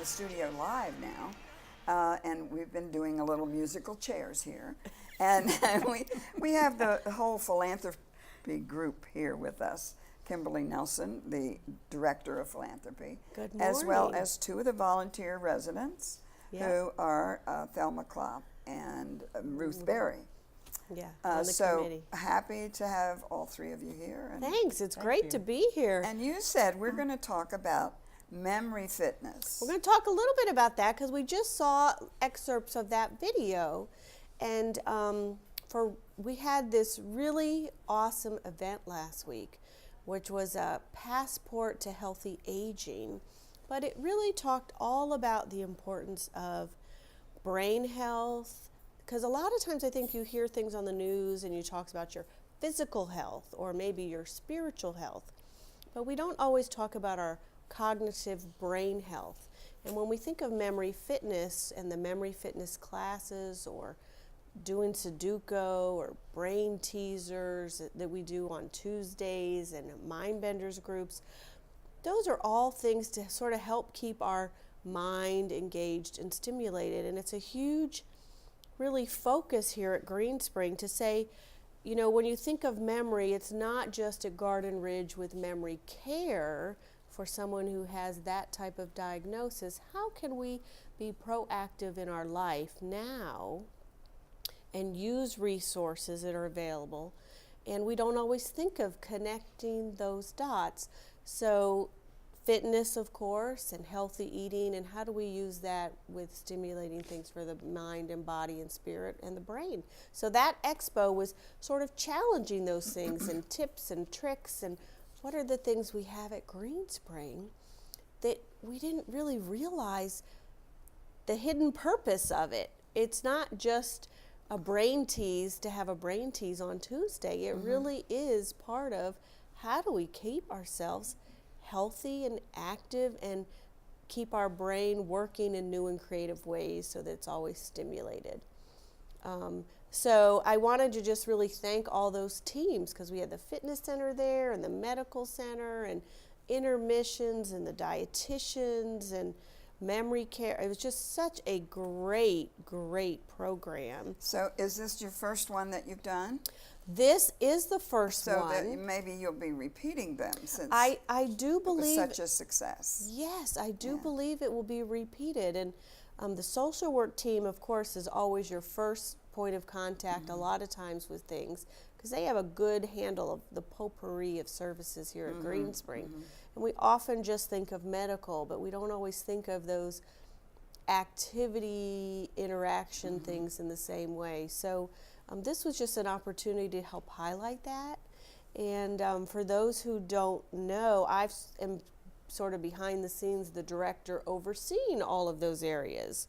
the studio live now, and we've been doing a little musical chairs here. And we have the whole philanthropy group here with us. Kimberly Nelson, the director of philanthropy, Good morning. as well as two of the volunteer residents who are Thelma Klopp and Ruth Berry. Yeah, on the so committee. happy to have all three of you here. And Thanks, it's great to be here. And you said we're going to talk about memory fitness. We're going to talk a little bit about that because we just saw excerpts of that video, and we had this really awesome event last week, which was a passport to healthy aging, but it really talked all about the importance of brain health, because a lot of times I think you hear things on the news and you talk about your physical health or maybe your spiritual health, but we don't always talk about our cognitive brain health. And when we think of memory fitness and the memory fitness classes or doing Sudoku or brain teasers that we do on Tuesdays and mind benders groups, those are all things to sort of help keep our mind engaged and stimulated. And it's a huge really focus here at Green Spring to say, you know, when you think of memory, it's not just at Garden Ridge with memory care for someone who has that type of diagnosis. How can we be proactive in our life now and use resources that are available? And we don't always think of connecting those dots. So fitness, of course, and healthy eating, and how do we use that with stimulating things for the mind and body and spirit and the brain? So that expo was sort of challenging those things and tips and tricks and what are the things we have at Green Spring that we didn't really realize the hidden purpose of it. It's not just a brain tease to have a brain tease on Tuesday. It really is part of how do we keep ourselves healthy and active and keep our brain working in new and creative ways so that it's always stimulated. So I wanted to just really thank all those teams because we had the fitness center there and the medical center and intermissions and the dietitians and memory care. It was just such a great program. So is this your first one that you've done? This is the first one. So that maybe you'll be repeating them since I do believe it was such a success. Yes, I do believe it will be repeated. And the social work team, of course, is always your first point of contact a lot of times with things because they have a good handle of the potpourri of services here at Green Spring. And we often just think of medical, but we don't always think of those activity interaction things in the same way. So this was just an opportunity to help highlight that. And for those who don't know, I am sort of behind the scenes the director overseeing all of those areas.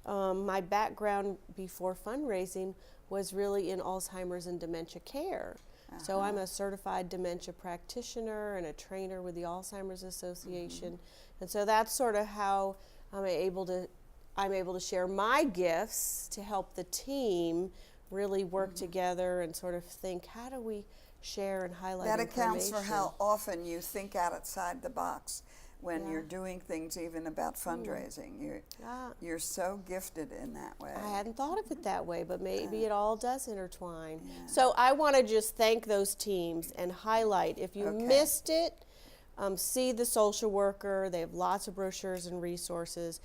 My background before fundraising was really in Alzheimer's and dementia care. So I'm a certified dementia practitioner and a trainer with the Alzheimer's Association. And so that's sort of how I'm able to share my gifts to help the team really work together and sort of think, how do we share and highlight that information? accounts for how often you think outside the box when you're doing things even about fundraising. You're so gifted in that way. I hadn't thought of it that way, but maybe it all does intertwine. So I want to just thank those teams and highlight, if you missed it, see the social worker. They have lots of brochures and resources.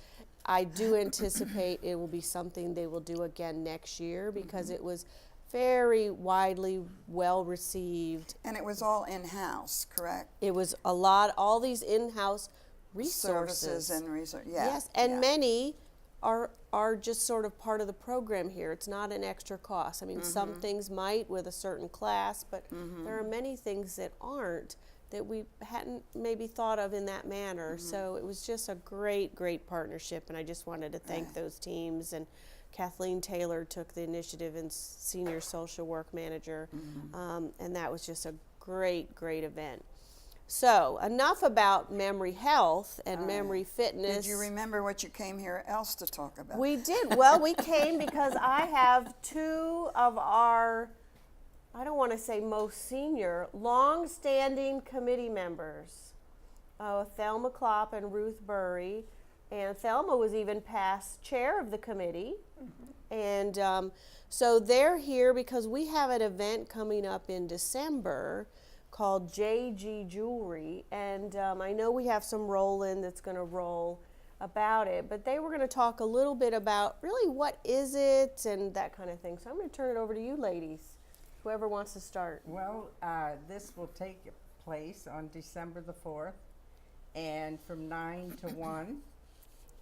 I do anticipate it will be something they will do again next year because it was very widely well received. And it was all in-house, correct? It was all these in-house resources. Services and research, Yes, and many are just sort of part of the program here. It's not an extra cost. I mean, some things might with a certain class, but there are many things that aren't, that we hadn't maybe thought of in that manner. So it was just a great partnership, and I just wanted to thank those teams. And Kathleen Taylor took the initiative and senior social work manager, and that was just a great event. So enough about memory health and memory fitness. Did you remember what you came here else to talk about? We did. Well, we came because I have two of our, I don't want to say most senior, long-standing committee members, Thelma Klopp and Ruth Berry. and Thelma was even past chair of the committee. And so they're here because we have an event coming up in December called JG Jewelry, and I know we have some roll-in that's going to roll about it, but they were going to talk a little bit about really what is it and that kind of thing. So I'm going to turn it over to you ladies, whoever wants to start. Well, this will take place on December the 4th, and from 9 to 1.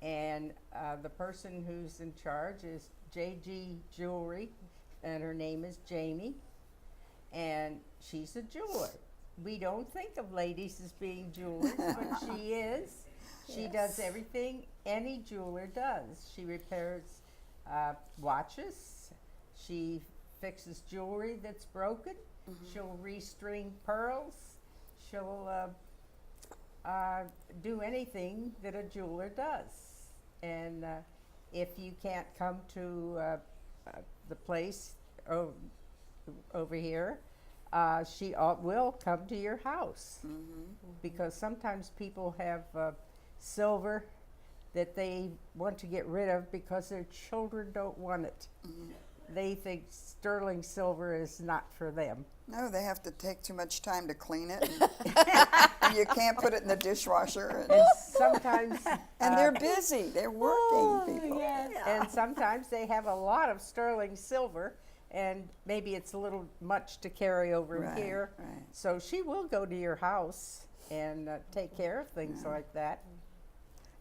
And the person who's in charge is JG Jewelry, and her name is Jamie, and she's a jeweler. We don't think of ladies as being jewelers, but she is. She does everything any jeweler does. She repairs watches. She fixes jewelry that's broken. She'll restring pearls. She'll do anything that a jeweler does. And if you can't come to the place over here, she will come to your house. Because sometimes people have silver that they want to get rid of because their children don't want it. They think sterling silver is not for them. No, they have to take too much time to clean it, and you can't put it in the dishwasher. And sometimes, And they're busy. They're working, people. Yes. and sometimes they have a lot of sterling silver, and maybe it's a little much to carry over Right, here. right. So she will go to your house and take care of things like that.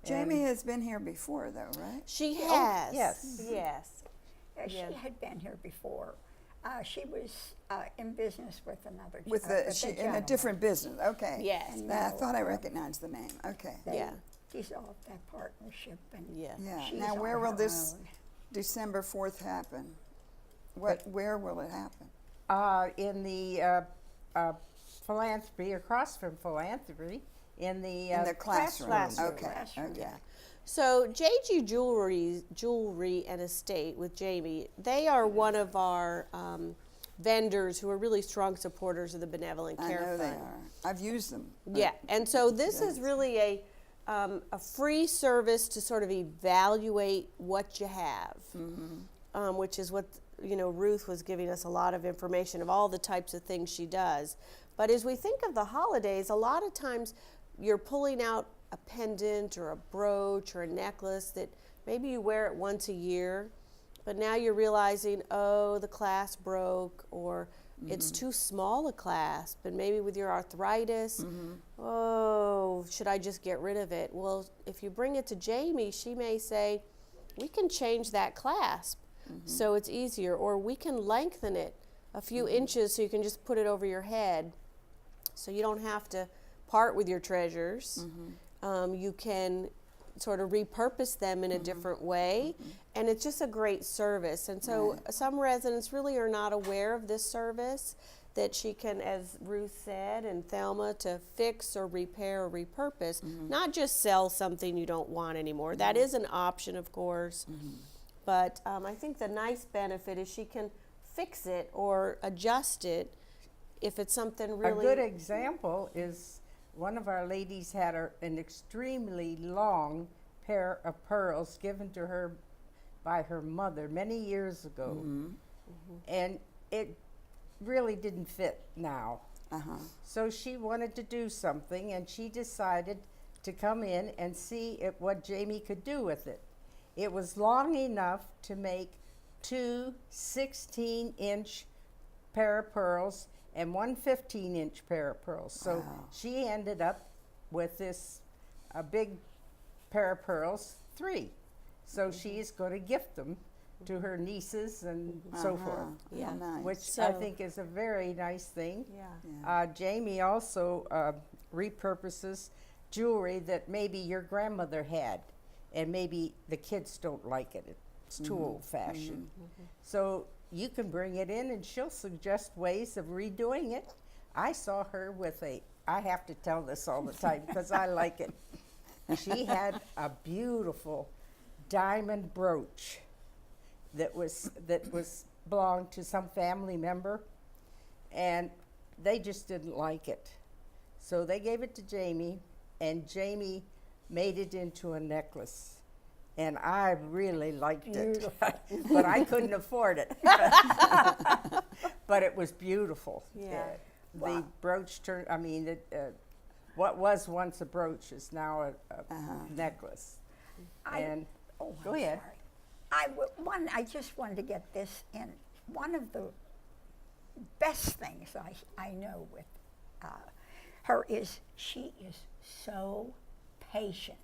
Jamie And- has been here before, though, right? She Oh, has. yes. Yes. Yeah, she Yeah. had been here before. She was in business with another With with in a different business. Okay. Yes. And I now, thought I recognized the name. Okay. They Yeah. dissolved that partnership, and Yeah. Yeah. she's Now, on where will her this own. December 4th happen? Where will it happen? In the Philanthropy, across from Philanthropy, in the In the classroom. classroom. Okay. Classroom. Okay. Yeah. So JG Jewelry and Estate with Jamie, they are one of our vendors who are really strong supporters of the Benevolent I Care know they Fund. are. I've used them. Yeah, and so this is really a free service to sort of evaluate what you have, which is what Ruth was giving us a lot of information of all the types of things she does. But as we think of the holidays, a lot of times you're pulling out a pendant or a brooch or a necklace that maybe you wear it once a year, but now you're realizing, oh, the clasp broke, or it's too small a clasp, and maybe with your arthritis, oh, should I just get rid of it? Well, if you bring it to Jamie, she may say, we can change that clasp so it's easier, or we can lengthen it a few inches so you can just put it over your head so you don't have to part with your treasures. You can sort of repurpose them in a different way, and it's just a great service. And so some residents really are not aware of this service, that she can, as Ruth said, and Thelma, to fix or repair or repurpose, not just sell something you don't want anymore. That is an option, of course, but I think the nice benefit is she can fix it or adjust it if it's something really... A good example is one of our ladies had an extremely long pair of pearls given to her by her mother many years ago. And it really didn't fit now. So she wanted to do something, and she decided to come in and see what Jamie could do with it. It was long enough to make two 16-inch pair of pearls and one 15-inch pair of pearls. So she ended up with this big pair of pearls, 3. So she's going to gift them to her nieces and so forth, Yeah. Nice. which I think is a very nice thing. Yeah. Jamie also repurposes jewelry that maybe your grandmother had, and maybe the kids don't like it. It's too old-fashioned. So you can bring it in, and she'll suggest ways of redoing it. I saw her with I have to tell this all the time because I like it. She had a beautiful diamond brooch that was belonged to some family member, and they just didn't like it. So they gave it to Jamie, and Jamie made it into a necklace. And I really liked it. Beautiful. But I couldn't afford it. But it was beautiful. Yeah. The brooch turned, what was once a brooch is now a necklace. And Oh, go I'm ahead. sorry. I just wanted to get this in. One of the best things I know with her is she is so patient.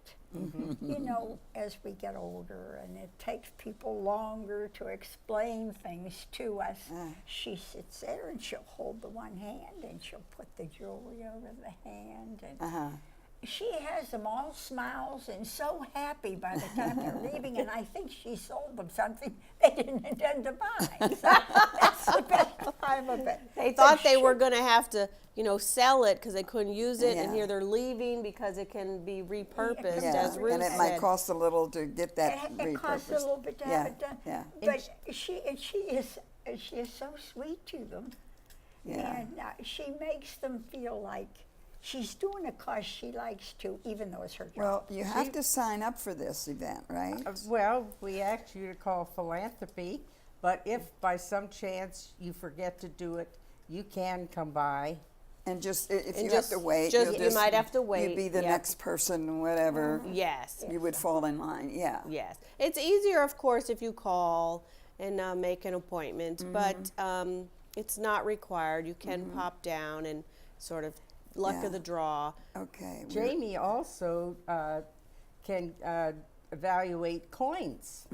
You know, as we get older and it takes people longer to explain things to us, she sits there and she'll hold the one hand and she'll put the jewelry over the hand. And she has them all smiles and so happy by the time they're leaving, and I think she sold them something they didn't intend to buy. So that's the best time of it. They thought they were going to have to, sell it because they couldn't use it, and Yeah. here they're leaving because it can be repurposed, Yeah, as Ruth and it said. might cost a little to get that It costs a repurposed. little bit to Yeah, have it done. yeah. But she is so sweet to them. Yeah. And she makes them feel like she's doing it because she likes to, even though it's her job. Well, you have to sign up for this event, right? Well, we asked you to call Philanthropy, but if by some chance you forget to do it, you can come by. And just, if And you just- have to wait, just- you'll you might have to You'd wait, be the yep. next person, whatever. Yes. You would fall in line, yeah. Yes. It's easier, of course, if you call and make an appointment, but it's not required. You can pop down and sort of luck Yeah. of the draw. Okay. Jamie also can evaluate coins.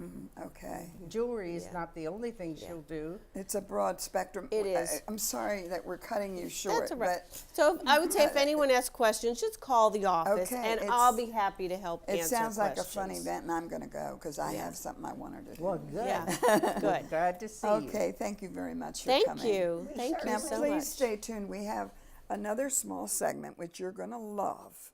Okay. Jewelry is Yeah. not the only thing she'll do. It's a broad spectrum. It is. I'm sorry that we're cutting you short, That's all right. but So I would say if anyone has questions, just call the office, Okay, and it's- I'll be happy to help it answer sounds like a questions. fun event, and I'm going to go because I have something I wanted to do. Well, good. Yeah, good. Glad to see you. Okay, thank you very much for Thank coming. you. Thank you Now, so please much. stay tuned. We have another small segment which you're going to love.